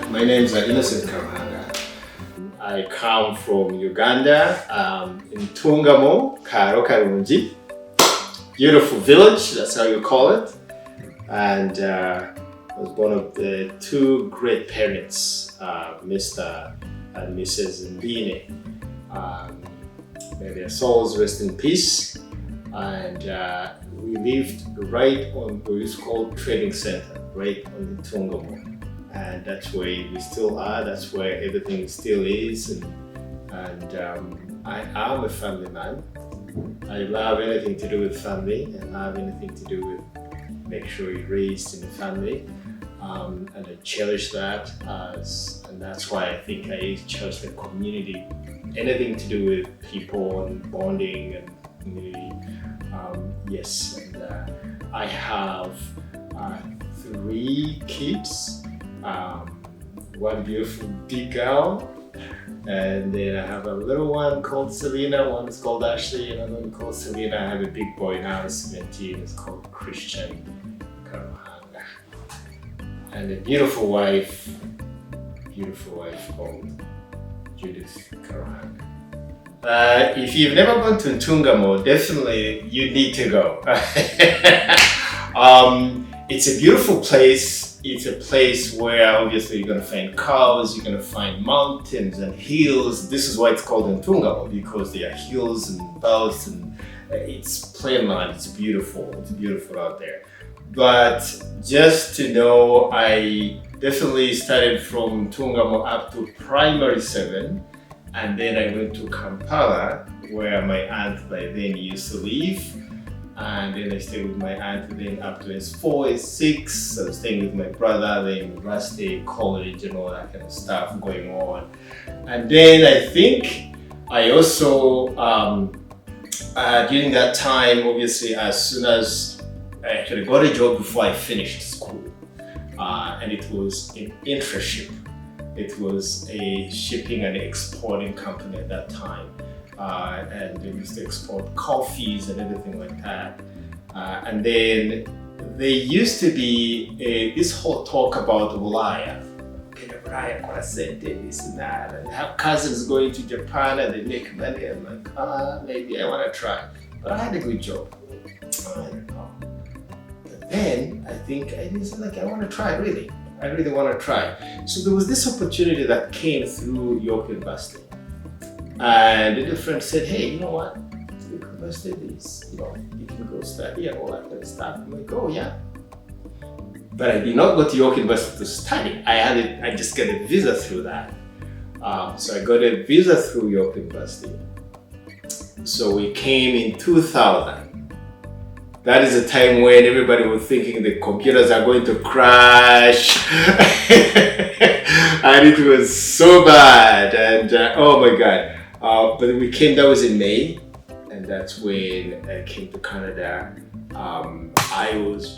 My name is innocent KARUHANGA. I come from Uganda, in Tungamo, Karunji. Beautiful village, that's how you call it. And I was born of the two great parents, Mr. and Mrs. Mbine. May their souls rest in peace. And we lived right on what is called Trading Center, right on the Tungamo. And that's where we still are, that's where everything still is. And I am a family man. I love anything to do with family and love anything to do with make sure you're raised in the family. And I cherish that, and that's why I think I cherish the community. Anything to do with people and bonding and community. Yes, and I have 3 kids. One beautiful big girl, and then I have a little one called Selena, one is called Ashley, and another one called Selena. I have a big boy now, he's 17, it's called Christian KARUHANGA. And a beautiful wife called Judith KARUHANGA. If you've never gone to Ntungamo, definitely you need to go. It's a beautiful place. It's a place where obviously you're going to find cows, you're going to find mountains and hills. This is why it's called Ntungamo, because there are hills and valleys, and it's plain land. It's beautiful out there. But just to know, I definitely started from Ntungamo up to primary 7, and then I went to Kampala, where my aunt by then used to live. And then I stayed with my aunt then up to S4, S6. I was staying with my brother, then university, college, and all that kind of stuff going on. And then I think I also, during that time, obviously, as soon as I actually got a job before I finished school, and it was an internship. It was a shipping and exporting company at that time. And they used to export coffees and everything like that. And then there used to be this whole talk about Ulaya. This and that. And I have cousins going to Japan and they make money. I'm like, maybe I want to try. But I had a good job. I don't know. But then I think I just like, I want to try, really. I really want to try. So there was this opportunity that came through York University. And the friend said, hey, you know what? York University is, you can go study and all that kind of stuff. I'm like, oh yeah. But I did not go to York University to study. I just got a visa through that. So I got a visa through York University. So we came in 2000. That is a time when everybody was thinking the computers are going to crash. And it was so bad. And oh my God. But we came, that was in May, and that's when I came to Canada. I was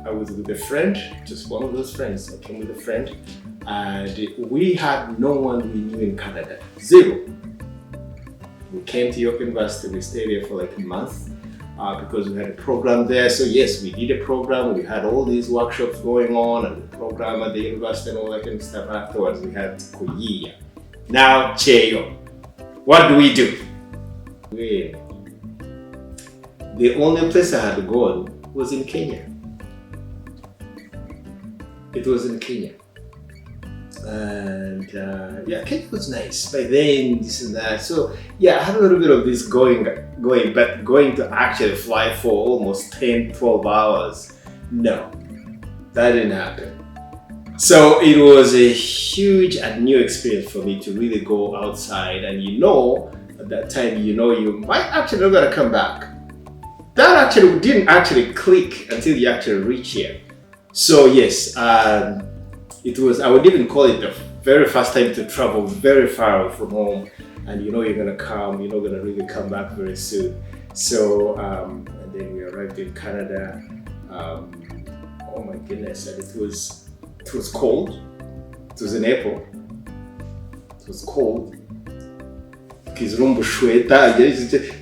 with a friend, just one of those friends. I came with a friend, and we had no one we knew in Canada, 0. We came to York University, we stayed there for like a month because we had a program there. So yes, we did a program, we had all these workshops going on, and the program at the university and all that kind of stuff. Afterwards, we had Kuyiya. Now, Cheyo. What do we do? The only place I had gone was in Kenya. It was in Kenya. And yeah, Kenya was nice. By then, this and that. So yeah, I had a little bit of this going, but going to actually fly for almost 10, 12 hours, no, that didn't happen. So it was a huge and new experience for me to really go outside, and at that time, you might actually not gonna come back. That actually didn't actually click until you actually reach here. So yes, it was, I would even call it the very first time to travel very far from home, and you're gonna come, you're not gonna really come back very soon. So, and then we arrived in Canada. Oh my goodness, and it was cold. It was in April. It was cold. Kizurumbu sweater,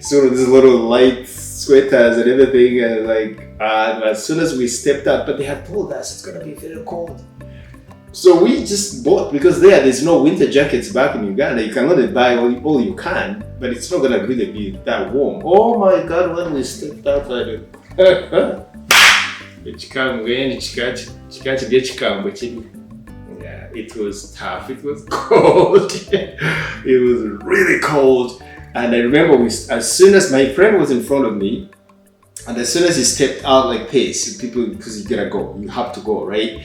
sort of these little light sweaters and everything, and like as soon as we stepped out, but they had told us it's gonna be very cold. So we just bought, because there's no winter jackets back in Uganda. You can only buy all you can, but it's not gonna really be that warm. Oh my God, when we stepped outside, yeah, it was tough, it was cold, it was really cold. And I remember as soon as my friend was in front of me, and as soon as he stepped out like this, people, because you gotta go, you have to go, right?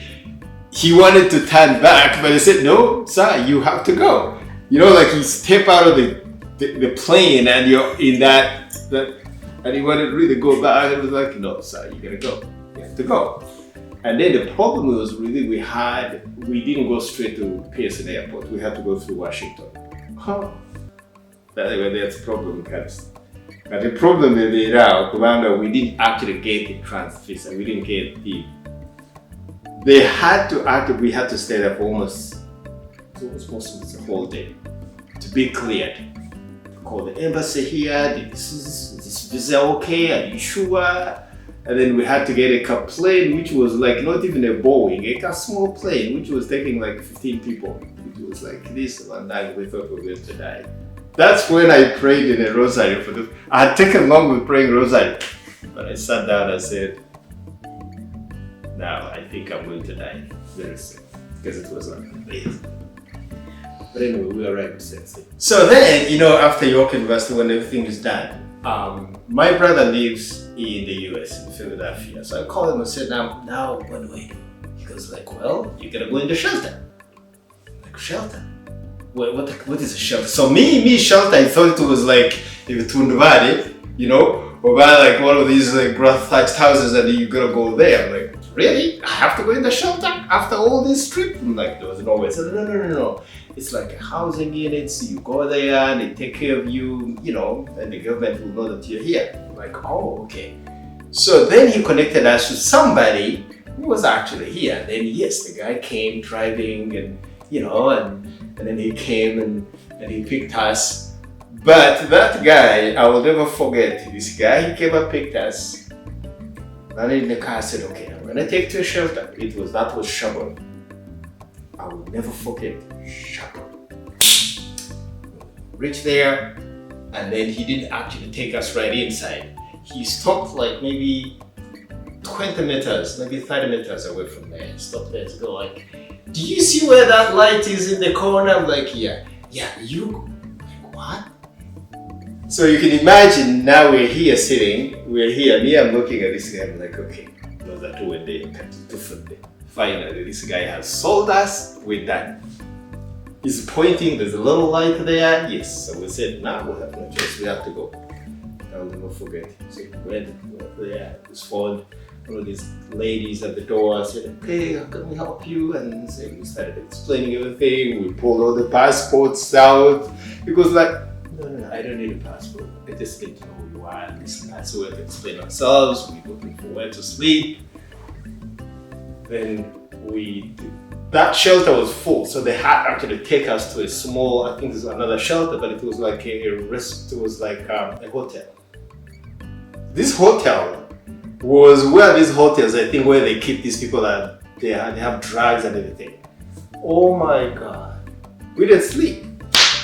He wanted to turn back, but I said, no, sir, you have to go. You know, like you step out of the plane and you're in that, and he wanted to really go back. And I was like, no, sir, you gotta go. You have to go. And then the problem was really we didn't go straight to Pearson Airport. We had to go through Washington. Huh. That's a problem, guys. But the problem is now, Uganda, we didn't actually get the transit visa. We didn't get we had to stay there for almost the whole day to be cleared. Call the embassy here, is this visa okay? Are you sure? And then we had to get a plane, which was like not even a Boeing, a small plane, which was taking like 15 people. It was like this, and then we thought we were going to die. That's when I prayed in a rosary for this. I had taken long with praying rosary, but I sat down and said, now I think I'm going to die very soon, because it was like amazing. But anyway, we arrived safely. So then, after York University, when everything is done, my brother lives in the US, in Philadelphia. So I called him and said, now what do I do? He goes like, well, you gotta go in the shelter. Like, shelter? What is a shelter? So me shelter, I thought it was like Tundubade, or by like one of these like grass thatched houses and you gotta go there. I'm like, really? I have to go in the shelter after all this trip? I'm like, there was no way. So no. It's like a housing unit, so you go there and they take care of you, and the government will know that you're here. I'm like, oh, okay. So then he connected us to somebody who was actually here. And then yes, the guy came driving and and then he came and he picked us. But that guy, I will never forget this guy. He came and picked us. And in the car I said, okay, I'm gonna take you to a shelter. That was Shabon. I will never forget Shabon. Reached there, and then he didn't actually take us right inside. He stopped like maybe 20 meters, maybe 30 meters away from there. He stopped there to go like, do you see where that light is in the corner? I'm like, yeah, you, like, what? So you can imagine now we're here, me, I'm looking at this guy, I'm like, okay, no, that one day, finally, this guy has sold us, we're done. He's pointing, there's a little light there, yes. So we said, nah, we'll have no choice, we have to go. I'll never forget. So we went there, this phone. One of these ladies at the door said, okay, how can we help you? And so we started explaining everything. We pulled all the passports out. It was like, no, I don't need a passport. I just need to know who you are and this and that. So we had to explain ourselves. We were looking for where to sleep. Then that shelter was full. So they had actually take us to a small, I think there's another shelter, but it was like a hotel. This hotel was where these hotels, I think, where they keep these people that they have drugs and everything. Oh my God. We didn't sleep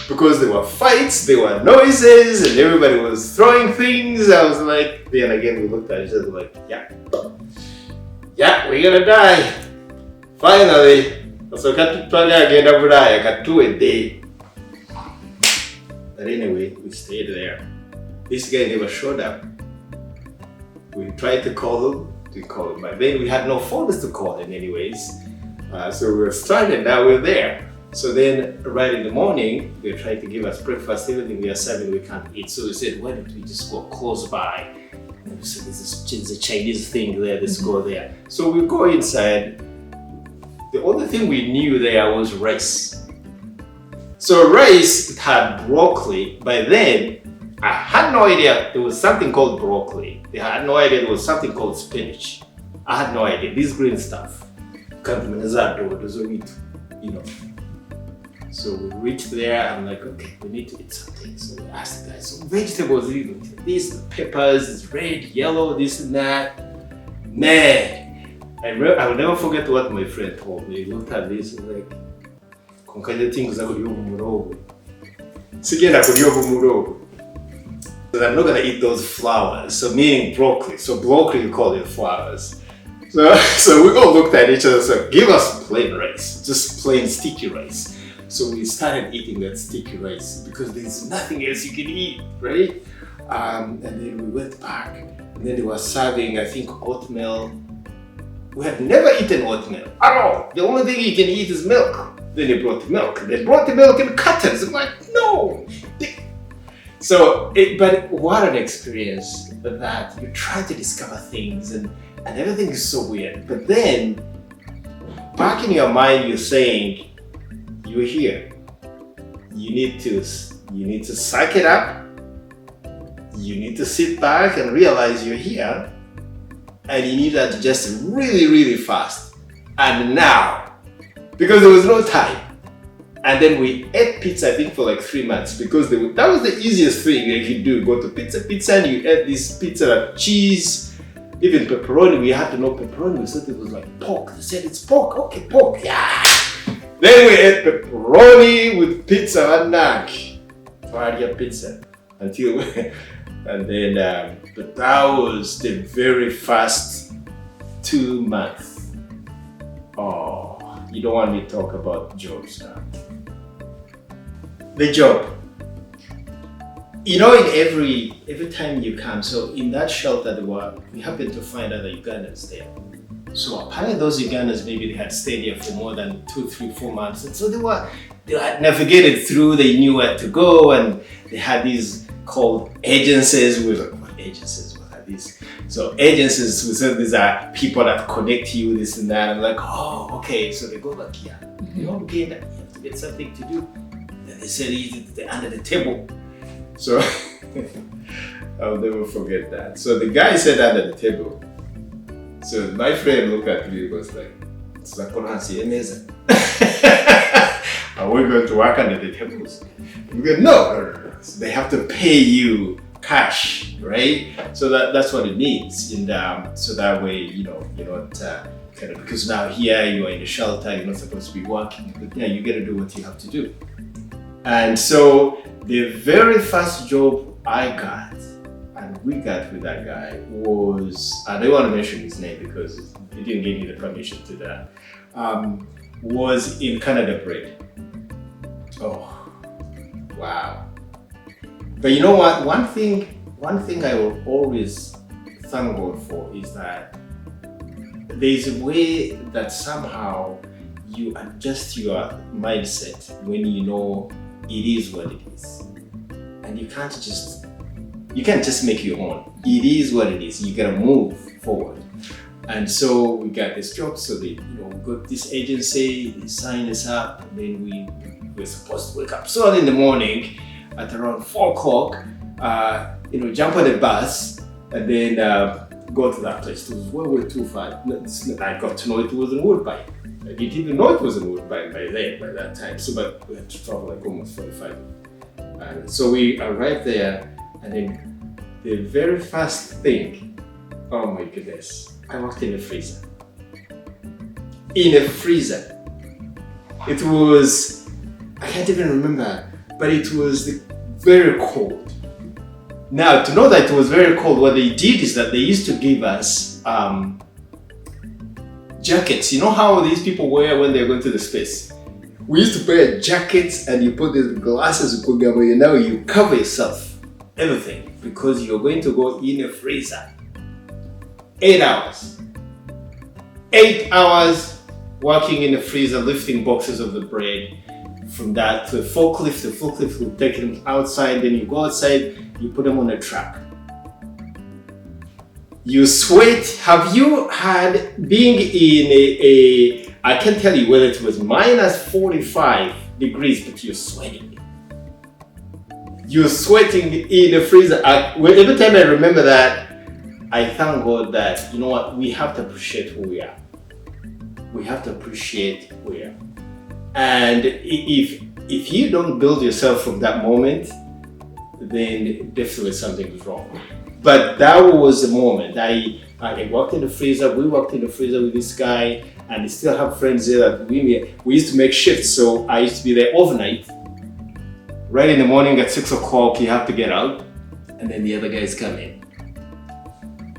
because there were fights, there were noises, and everybody was throwing things. I was like, then again, we looked at each other like, yeah, we're gonna die. Finally. So got to a day. But anyway, we stayed there. This guy never showed up. We tried to call him, but then we had no phones to call him anyways. So we were stranded, now we're there. So then right in the morning, they tried to give us breakfast, everything we are serving, we can't eat. So we said, why don't we just go close by? And we said, there's a Chinese thing there, let's go there. So we go inside. The only thing we knew there was rice. So rice, it had broccoli. By then, I had no idea there was something called broccoli. I had no idea there was something called spinach. I had no idea. This green stuff. So we reached there. I'm like, okay, we need to eat something. So we asked the guy, so vegetables, this, peppers, it's red, yellow, this and that. Man, I will never forget what my friend told me. He looked at this and like, "Konkaje things are going to Sigena but I'm not gonna eat those flowers." So meaning broccoli. So broccoli you call it flowers. So we all looked at each other and said, "Give us plain rice, just plain sticky rice." So we started eating that sticky rice because there's nothing else you can eat, right? And then we went back, and then they were serving, I think, oatmeal. We had never eaten oatmeal at all. The only thing you can eat is milk. Then they brought the milk. They brought the milk in cartons. I'm like, no. But what an experience that you try to discover things and everything is so weird. But then, back in your mind, you're saying, you're here. You need to suck it up. You need to sit back and realize you're here. And you need that just really, really fast. And now, because there was no time. And then we ate pizza, I think, for like 3 months because that was the easiest thing you could do. Go to pizza and you ate this pizza, cheese, even pepperoni. We had to know pepperoni. We said it was like pork. They said it's pork. Okay, pork. Yeah. Then we ate pepperoni with pizza and Nankakawa pizza until and then but that was the very first 2 months. Oh, you don't want me to talk about jobs now. The job. You know, in every time you come, so in that shelter we happened to find other Ugandans there. So apparently those Ugandans, maybe they had stayed here for more than 2, 3, 4 months. And so they had navigated through, they knew where to go, and they had these called agencies. We were like, what agencies? What are these? So agencies, we said these are people that connect you, this and that. I'm like, oh, okay. So they go like, yeah, you know, Uganda, you have to get something to do. Then they said, eat under the table. So I'll never forget that. So the guy said under the table. So my friend looked at me and was like, are we going to work under the tables? We go, no. So they have to pay you cash, right? So that's what it means. And so that way, you're not kind of, because now here you are in a shelter, you're not supposed to be working, but yeah, you got to do what you have to do. And so the very first job I got, and we got with that guy, was, I don't want to mention his name because he didn't give me the permission to that, was in Canada bread. Oh, wow. But you know what? One thing I will always thank God for is that there's a way that somehow you adjust your mindset when you know it is what it is. And you can't just make your own. It is what it is. You gotta move forward. And so we got this job. So we got this agency, they signed us up, and then we were supposed to wake up so early in the morning at around 4 o'clock, jump on the bus and then go to that place. It was way too far. I got to know it was in Woodbine. I didn't even know it was in Woodbine by that time. So, but we had to travel like almost 45 minutes. And so we arrived there, and then the very first thing, oh my goodness, I walked in a freezer. In a freezer. It was, I can't even remember, but it was very cold. Now, to know that it was very cold, what they did is that they used to give us jackets. You know how these people wear when they're going to the space? We used to wear jackets, and you put these glasses, now you cover yourself, everything, because you're going to go in a freezer. 8 hours. 8 hours working in the freezer, lifting boxes of the bread. From that to a forklift, the forklift will take them outside, then you go outside, you put them on a truck. You sweat. Have you had, being in I can't tell you whether it was minus 45 degrees, but you're sweating. You're sweating in the freezer. Every time I remember that, I thank God that, you know what, we have to appreciate who we are. We have to appreciate who we are. And if you don't build yourself from that moment, then definitely something is wrong. But that was the moment. I walked in the freezer, we walked in the freezer with this guy, and I still have friends there that we used to make shifts, so I used to be there overnight. Right in the morning at 6 o'clock, you have to get out, and then the other guys come in.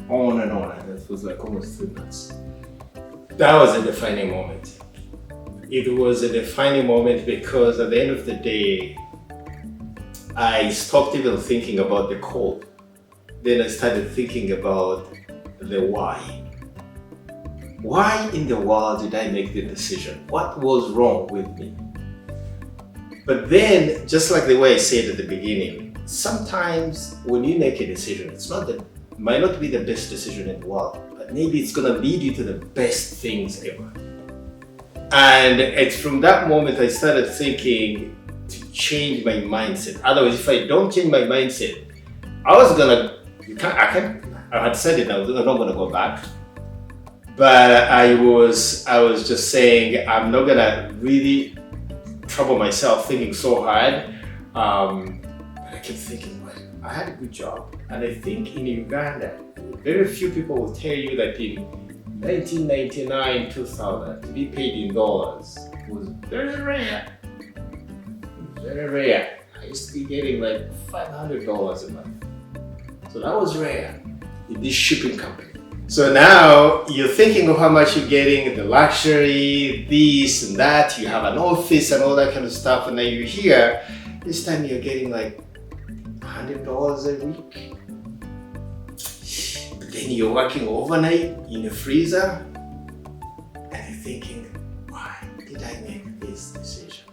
On and on, and that was like almost 3 months. That was a defining moment. It was a defining moment because at the end of the day, I stopped even thinking about the cold. Then I started thinking about the why. Why in the world did I make the decision? What was wrong with me? But then, just like the way I said at the beginning, sometimes when you make a decision, might not be the best decision in the world, but maybe it's gonna lead you to the best things ever. And it's from that moment I started thinking to change my mindset. Otherwise, if I don't change my mindset, I had said it, I'm not gonna go back. But I was just saying, I'm not gonna really trouble myself thinking so hard. But I kept thinking, well, I had a good job. And I think in Uganda, very few people will tell you that in 1999, 2000, to be paid in dollars was very rare. Very rare. I used to be getting like $500 a month. So that was rare in this shipping company. So now you're thinking of how much you're getting, the luxury, this and that, you have an office and all that kind of stuff, and then you're here, this time you're getting like $100 a week. But then you're working overnight in the freezer, and you're thinking, why did I make this decision?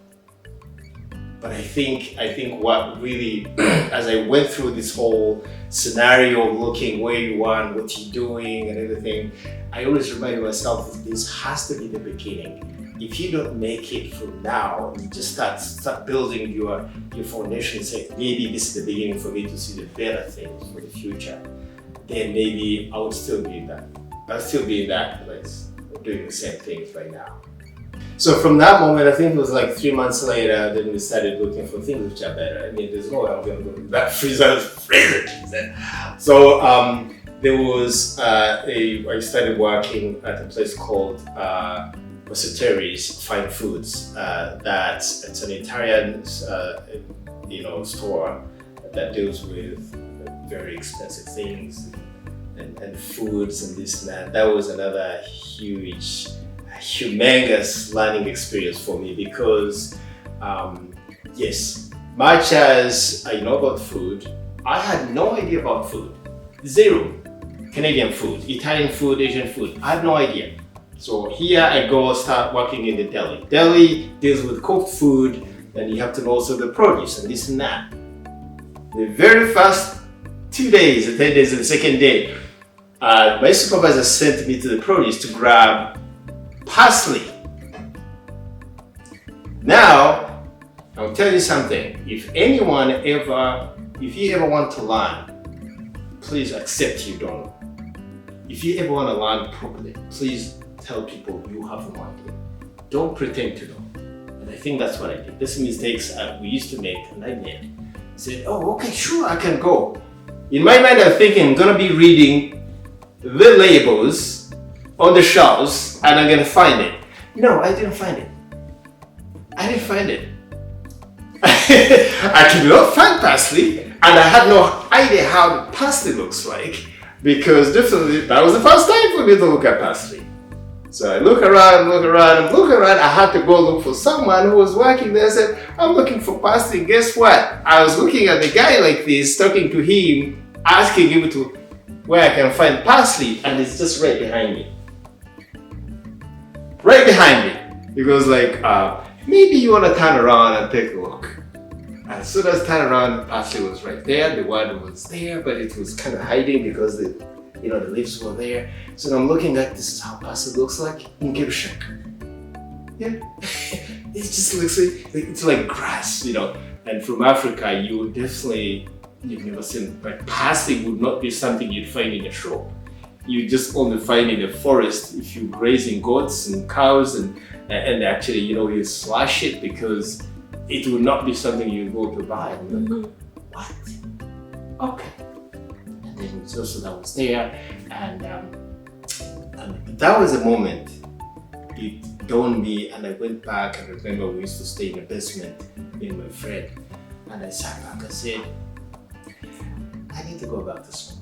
But I think what really, as I went through this whole scenario, looking where you are and what you're doing and everything, I always reminded myself that this has to be the beginning. If you don't make it from now, you just start building your foundation and say, maybe this is the beginning for me to see the better things for the future, then maybe I would still be in that. I'll still be in that place, doing the same things right now. So from that moment, I think it was like 3 months later, then we started looking for things which are better. I mean, there's no way I'm going to go to that freezer. So there was I started working at a place called Docu-series Fine Foods. It's an Italian store that deals with very expensive things and foods and this and that. That was another humongous learning experience for me because yes, much as I know about food, I had no idea about food. Zero. Canadian food, Italian food, Asian food, I had no idea. So here I go start working in the deli. Deli deals with cooked food, and you have to know also the produce and this and that. The very first 2 days, the 10 days, and the second day, my supervisor sent me to the produce to grab parsley. Now, I'll tell you something. If you ever want to learn, please accept you don't know. If you ever want to learn properly, please tell people you have no idea. Don't pretend to know. And I think that's what I did. These mistakes we used to make, and I made. I said, oh, okay, sure, I can go. In my mind, I'm thinking I'm gonna be reading the labels on the shelves and I'm gonna find it. No, I didn't find it. I could not find parsley, and I had no idea how the parsley looks like, because definitely that was the first time for me to look at parsley. So I look around. I had to go look for someone who was working there. I said, I'm looking for parsley. Guess what? I was looking at the guy like this, talking to him, asking him to where I can find parsley, and it's just right behind me. Right behind me. He goes like, maybe you want to turn around and take a look. As soon as I turned around, the parsley was right there. The word was there, but it was kind of hiding because the leaves were there. So I'm looking at, this is how parsley looks like in Gisha. Yeah, it just looks like it's like grass, And from Africa, you've never seen, but parsley would not be something you'd find in a shop. You just only find in the forest if you're grazing goats and cows, and actually, you slash it because it would not be something you go to buy. Like, what? Okay. And then it's also that was there, and that was a moment. It dawned on me, and I went back. I remember we used to stay in the basement, me and my friend, and I sat back and said, I need to go back to school.